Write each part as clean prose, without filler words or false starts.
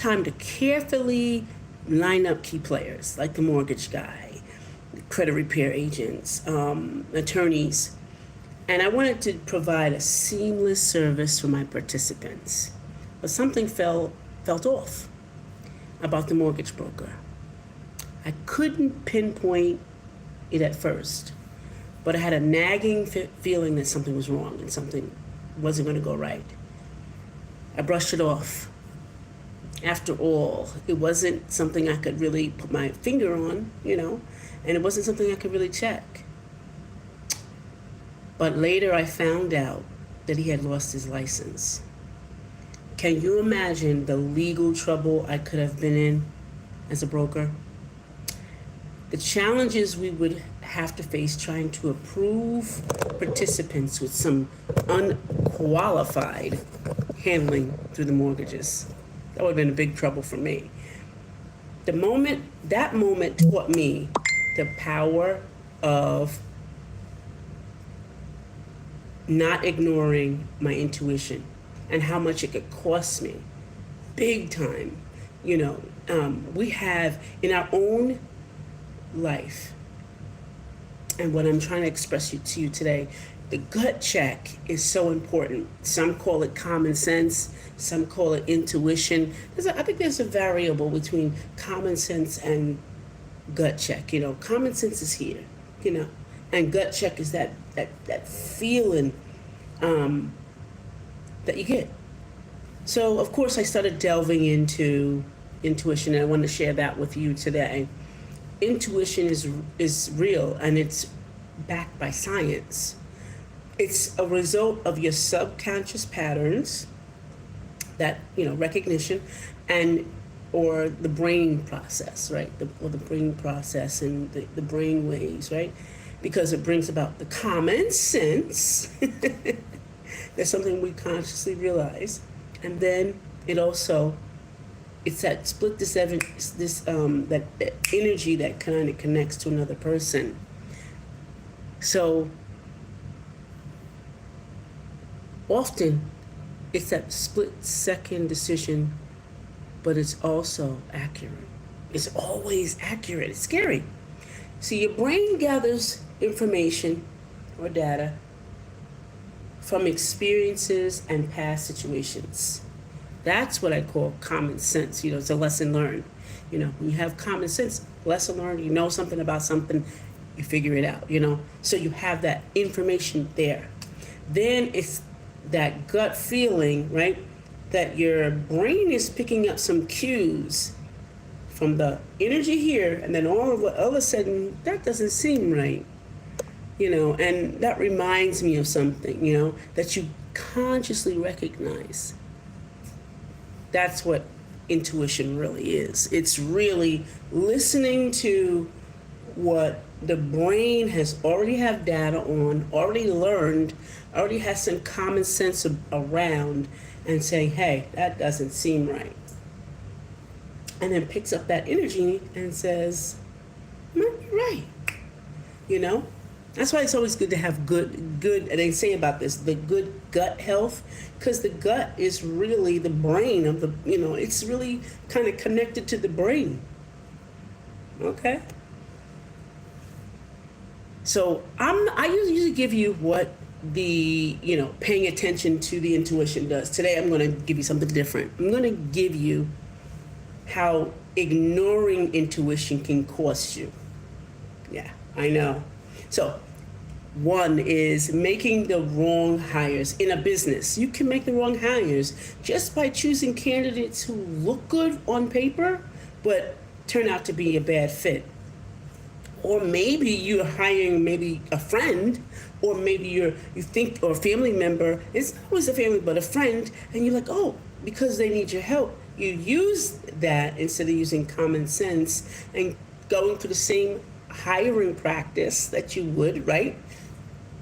time to carefully line up key players like the mortgage guy, credit repair agents, attorneys. And I wanted to provide a seamless service for my participants. But something felt off about the mortgage broker. I couldn't pinpoint it at first, but I had a nagging feeling that something was wrong and something wasn't going to go right. I brushed it off. After all, it wasn't something I could really put my finger on, and it wasn't something I could really check. But later I found out that he had lost his license. Can you imagine the legal trouble I could have been in as a broker? The challenges we would have to face trying to approve participants with some unqualified handling through the mortgages. That would have been a big trouble for me. That moment taught me the power of not ignoring my intuition and how much it could cost me, big time. We have in our own life, and what I'm trying to express to you today, the gut check is so important. Some call it common sense, some call it intuition. I think there's a variable between common sense and gut check. Common sense is here, and gut check is that feeling that you get. So of course I started delving into intuition, and I want to share that with you today. Intuition is real, and it's backed by science. It's a result of your subconscious patterns, that recognition, or the brain process, right? The brain process and the brain waves, right? Because it brings about the common sense. There's something we consciously realize, and then it's that split that energy that kind of connects to another person. So often it's that split-second decision, but it's also accurate. It's always accurate. It's scary. See, your brain gathers information or data from experiences and past situations. That's what I call common sense. It's a lesson learned. When you have common sense, lesson learned, you know something about something, you figure it out, So you have that information there. Then it's that gut feeling, right? That your brain is picking up some cues from the energy here, and then all of a sudden, that doesn't seem right. And that reminds me of something, that you consciously recognize. That's what intuition really is. It's really listening to what the brain has already have data on, already learned, already has some common sense around, and saying, hey, that doesn't seem right. And then picks up that energy and says, you're right. That's why it's always good to have good, and they say about this, the good gut health, because the gut is really the brain of the, it's really kind of connected to the brain. Okay? So I usually give you what the, paying attention to the intuition does. Today I'm going to give you something different. I'm going to give you how ignoring intuition can cost you. Yeah, I know. So, one is making the wrong hires in a business. You can make the wrong hires just by choosing candidates who look good on paper, but turn out to be a bad fit. Or maybe you're hiring maybe a friend, or maybe you think, or a family member. It's not always a family, but a friend, and you're like, oh, because they need your help. You use that instead of using common sense and going through the same hiring practice that you would, right?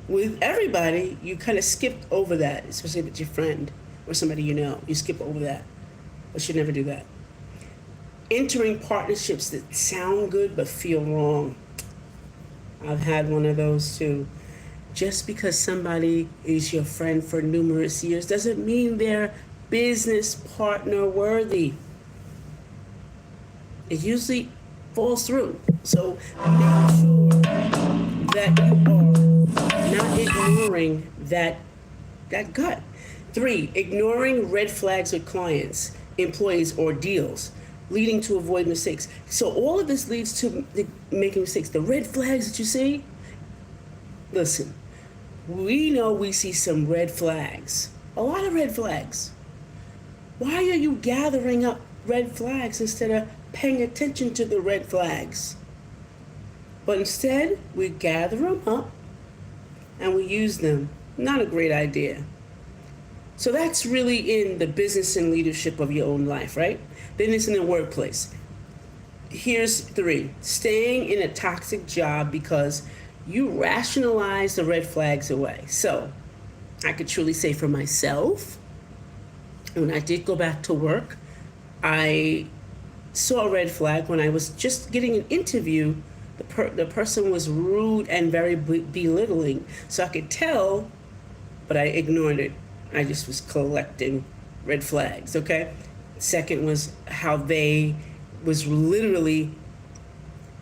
With everybody, you kind of skipped over that, especially with your friend or somebody you skip over that. But should never do that. Entering partnerships that sound good but feel wrong. I've had one of those too. Just because somebody is your friend for numerous years doesn't mean they're business partner worthy. It usually falls through. So make sure that you are not ignoring that gut. 3, ignoring red flags with clients, employees, or deals, leading to avoid mistakes. So all of this leads to making mistakes. The red flags that you see, listen, we know we see some red flags, a lot of red flags. Why are you gathering up red flags instead of paying attention to the red flags? But instead, we gather them up and we use them. Not a great idea. So that's really in the business and leadership of your own life, right? Then it's in the workplace. Here's 3, staying in a toxic job because you rationalize the red flags away. So I could truly say for myself, when I did go back to work, I saw a red flag when I was just getting an interview. The person was rude and very belittling. So I could tell, but I ignored it. I just was collecting red flags, okay? Second was how they was literally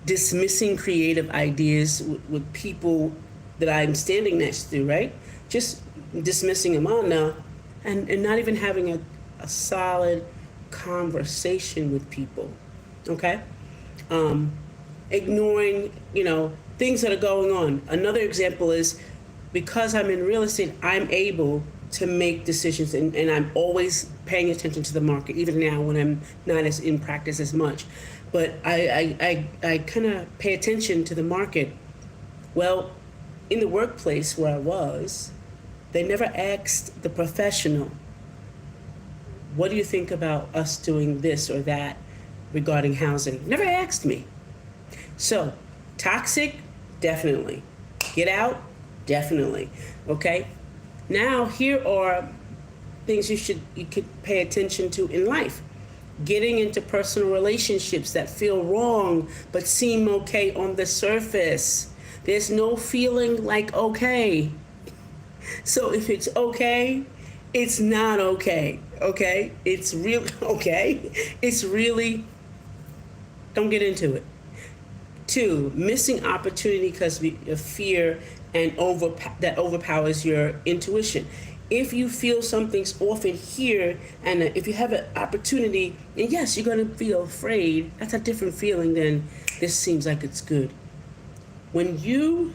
dismissing creative ideas with people that I'm standing next to, right? Just dismissing them on now and not even having a solid conversation with people, okay? Ignoring, things that are going on. Another example is because I'm in real estate, I'm able to make decisions and I'm always paying attention to the market, even now when I'm not as in practice as much. But I kind of pay attention to the market. Well, in the workplace where I was, they never asked the professional, what do you think about us doing this or that regarding housing? Never asked me. So, toxic, definitely. Get out, definitely. Okay? Now, here are things you could pay attention to in life. Getting into personal relationships that feel wrong but seem okay on the surface. There's no feeling like okay. So if it's okay, it's not okay, okay? It's really okay. It's really, don't get into it. 2, missing opportunity because of fear and that overpowers your intuition. If you feel something's off in here, and if you have an opportunity, and yes, you're gonna feel afraid, that's a different feeling than this seems like it's good. When you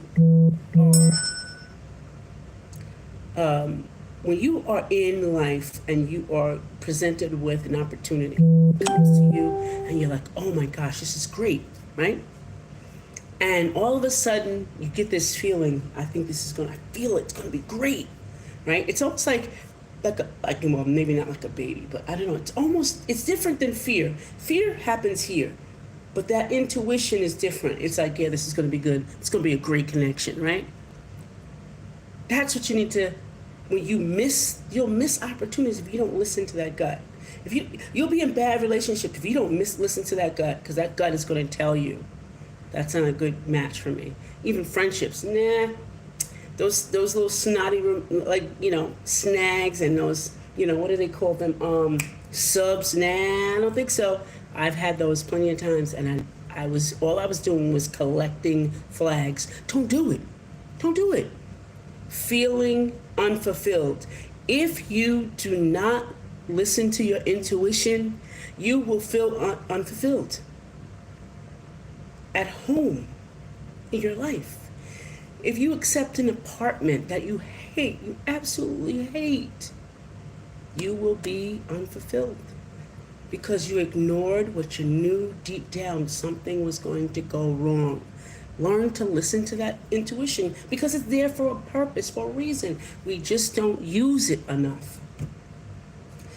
are in life and you are presented with an opportunity that comes to you, and you're like, oh my gosh, this is great, right? And all of a sudden, you get this feeling, I feel it's gonna be great, right? It's almost like well, maybe not like a baby, but I don't know, it's different than fear. Fear happens here, but that intuition is different. It's like, yeah, this is gonna be good. It's gonna be a great connection, right? That's what you need to, you'll miss opportunities if you don't listen to that gut. You'll be in bad relationships if you don't listen to that gut, because that gut is gonna tell you, that's not a good match for me. Even friendships, nah. Those little snotty, snags and those, what do they call them? Subs, nah, I don't think so. I've had those plenty of times, and all I was doing was collecting flags. Don't do it. Don't do it. Feeling unfulfilled. If you do not listen to your intuition, you will feel unfulfilled. At home, in your life. If you accept an apartment that you hate, you absolutely hate, you will be unfulfilled because you ignored what you knew deep down something was going to go wrong. Learn to listen to that intuition because it's there for a purpose, for a reason. We just don't use it enough.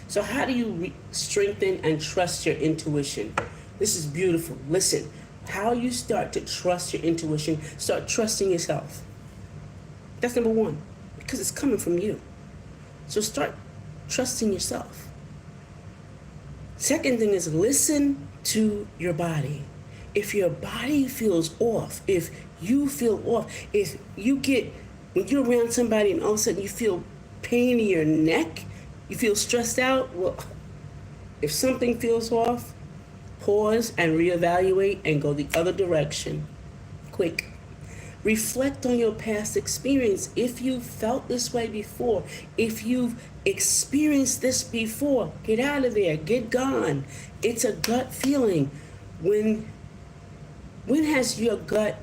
So how do you strengthen and trust your intuition? This is beautiful. Listen. How you start to trust your intuition, start trusting yourself. That's number 1, because it's coming from you. So start trusting yourself. Second thing is listen to your body. If your body feels off, if you feel off, when you're around somebody and all of a sudden you feel pain in your neck, you feel stressed out, well, if something feels off, Pause and reevaluate and go the other direction. Quick. Reflect on your past experience. If you've felt this way before, if you've experienced this before, get out of there, get gone. It's a gut feeling. When has your gut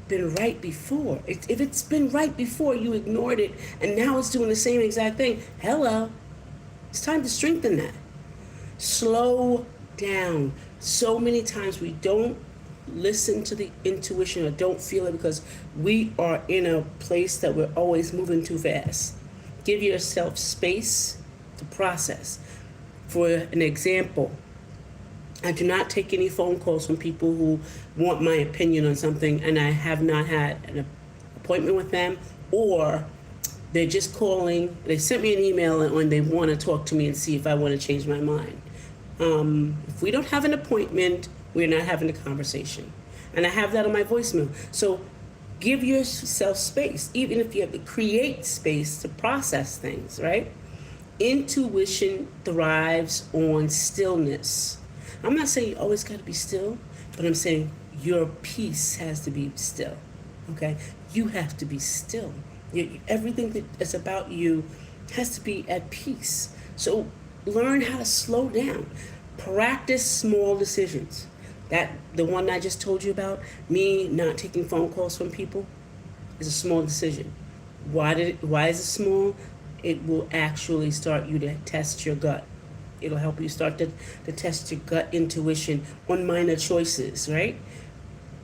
been right before? If it's been right before, you ignored it, and now it's doing the same exact thing. Hello. It's time to strengthen that. Slow down. So many times we don't listen to the intuition or don't feel it because we are in a place that we're always moving too fast. Give yourself space to process. For an example, I do not take any phone calls from people who want my opinion on something and I have not had an appointment with them, or they're just calling, they sent me an email and they want to talk to me and see if I want to change my mind. If we don't have an appointment, we're not having a conversation. And I have that on my voicemail. So give yourself space, even if you have to create space to process things, right? Intuition thrives on stillness. I'm not saying you always got to be still, but I'm saying your peace has to be still, okay? You have to be still. Everything that is about you has to be at peace. So learn how to slow down. Practice small decisions. The one I just told you about, me not taking phone calls from people, is a small decision. Why is it small? It will actually start you to test your gut. It'll help you start to test your gut intuition on minor choices, right?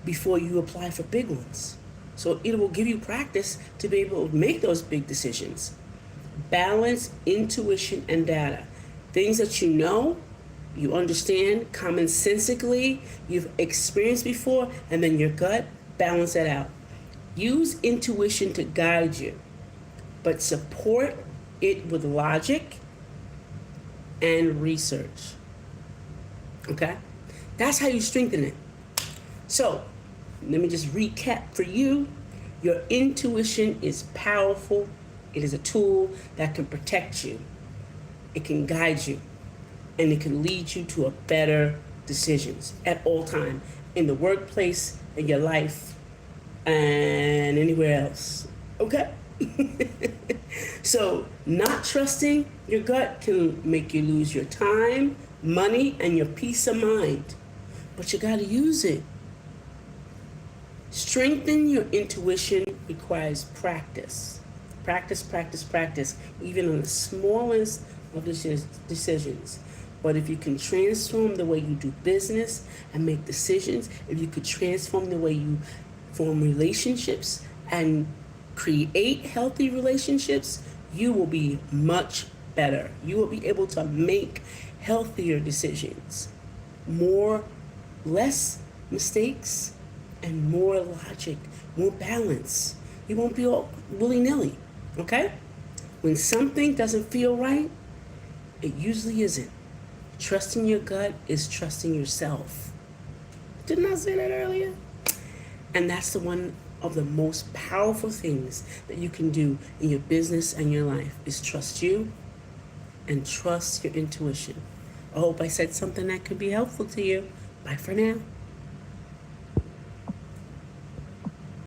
Before you apply for big ones. So it will give you practice to be able to make those big decisions. Balance intuition and data. Things that you know, you understand commonsensically, you've experienced before, and then your gut, balance that out. Use intuition to guide you, but support it with logic and research. Okay? That's how you strengthen it. So, let me just recap for you. Your intuition is powerful. It is a tool that can protect you. It can guide you. And it can lead you to a better decisions at all time, in the workplace, in your life, and anywhere else. Okay? So, not trusting your gut can make you lose your time, money, and your peace of mind. But you gotta use it. Strengthen your intuition requires practice. Practice, practice, practice, even on the smallest of decisions. But if you can transform the way you do business and make decisions, if you could transform the way you form relationships and create healthy relationships, you will be much better. You will be able to make healthier decisions. Less mistakes and more logic, more balance. You won't be all willy-nilly, okay? When something doesn't feel right, it usually isn't. Trusting your gut is trusting yourself. Didn't I say that earlier? And that's one of the most powerful things that you can do in your business and your life, is trust you and trust your intuition. I hope I said something that could be helpful to you. Bye for now.